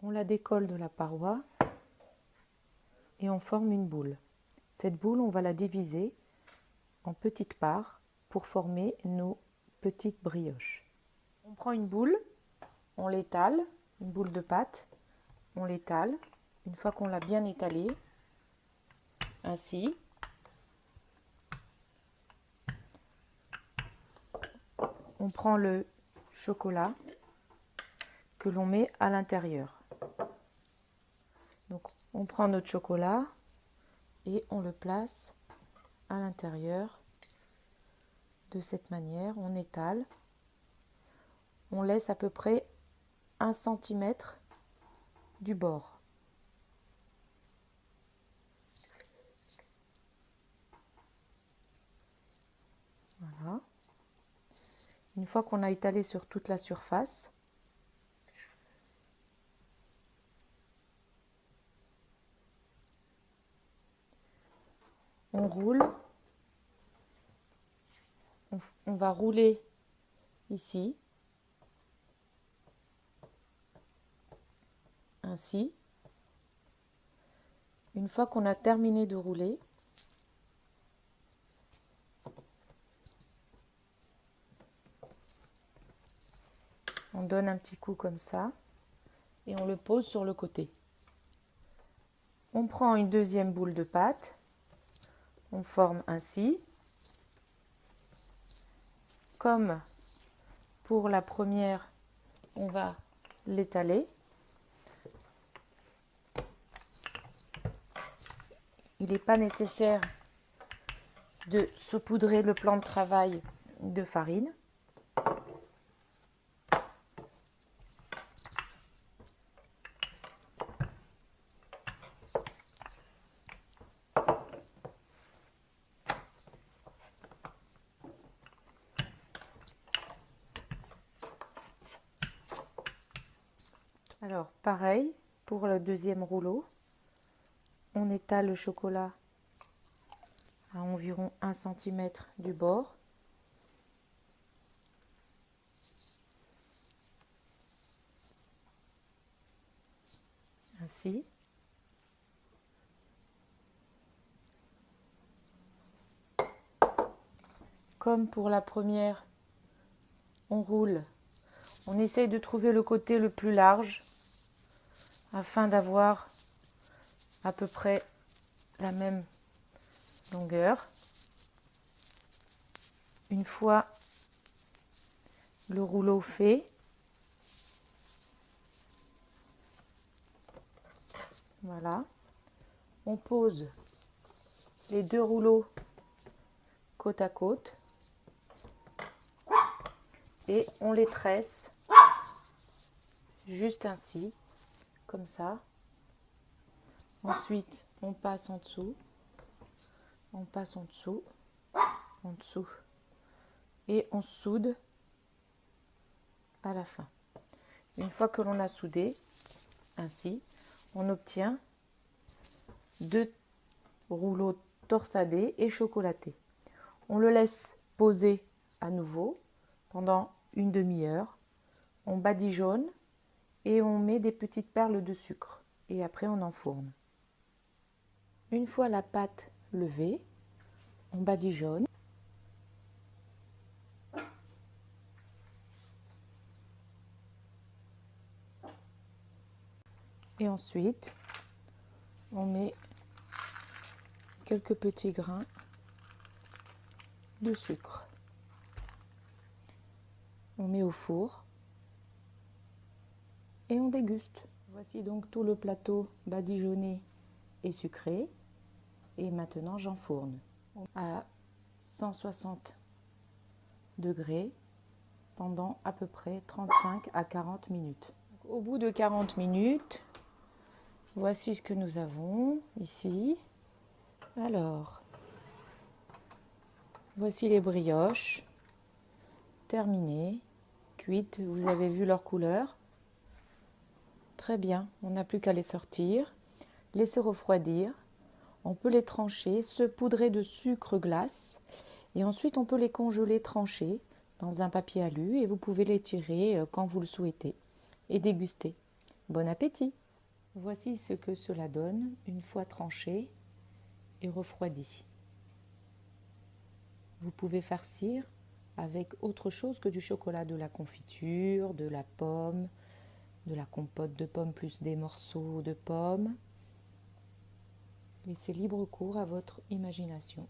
On la décolle de la paroi et on forme une boule. Cette boule, on va la diviser en petites parts pour former nos petites brioches. On prend une boule, on l'étale, une boule de pâte, on l'étale. Une fois qu'on l'a bien étalée, ainsi, on prend le chocolat que l'on met à l'intérieur. Donc on prend notre chocolat et on le place à l'intérieur de cette manière. On étale, on laisse à peu près 1 cm du bord. Voilà. Une fois qu'on a étalé sur toute la surface, on roule. On va rouler ici, ainsi. Une fois qu'on a terminé de rouler, on donne un petit coup comme ça et on le pose sur le côté. On prend une deuxième boule de pâte, on forme ainsi. Comme pour la première, on va l'étaler. Il n'est pas nécessaire de saupoudrer le plan de travail de farine. Alors, pareil, pour le deuxième rouleau, on étale le chocolat à environ 1 cm du bord. Ainsi. Comme pour la première, on roule. On essaye de trouver le côté le plus large afin d'avoir à peu près la même longueur. Une fois le rouleau fait, voilà, on pose les deux rouleaux côte à côte et on les tresse juste ainsi, comme ça. Ensuite, on passe en dessous, on passe en dessous, et on soude à la fin. Une fois que l'on a soudé, ainsi, on obtient 2 rouleaux torsadés et chocolatés. On le laisse poser à nouveau pendant une demi-heure. On badigeonne et on met des petites perles de sucre. Et après, on enfourne. Une fois la pâte levée, on badigeonne. Et ensuite, on met quelques petits grains de sucre. On met au four et on déguste. Voici donc tout le plateau badigeonné et sucré. Et maintenant, j'enfourne à 160 degrés pendant à peu près 35 à 40 minutes. Au bout de 40 minutes, voici ce que nous avons ici. Alors, voici les brioches terminées, cuites. Vous avez vu leur couleur. Très bien, on n'a plus qu'à les sortir, laisser refroidir. On peut les trancher, saupoudrer de sucre glace et ensuite on peut les congeler tranchés dans un papier alu et vous pouvez les tirer quand vous le souhaitez et déguster. Bon appétit! Voici ce que cela donne une fois tranché et refroidi. Vous pouvez farcir avec autre chose que du chocolat, de la confiture, de la pomme, de la compote de pommes plus des morceaux de pommes. Laissez libre cours à votre imagination.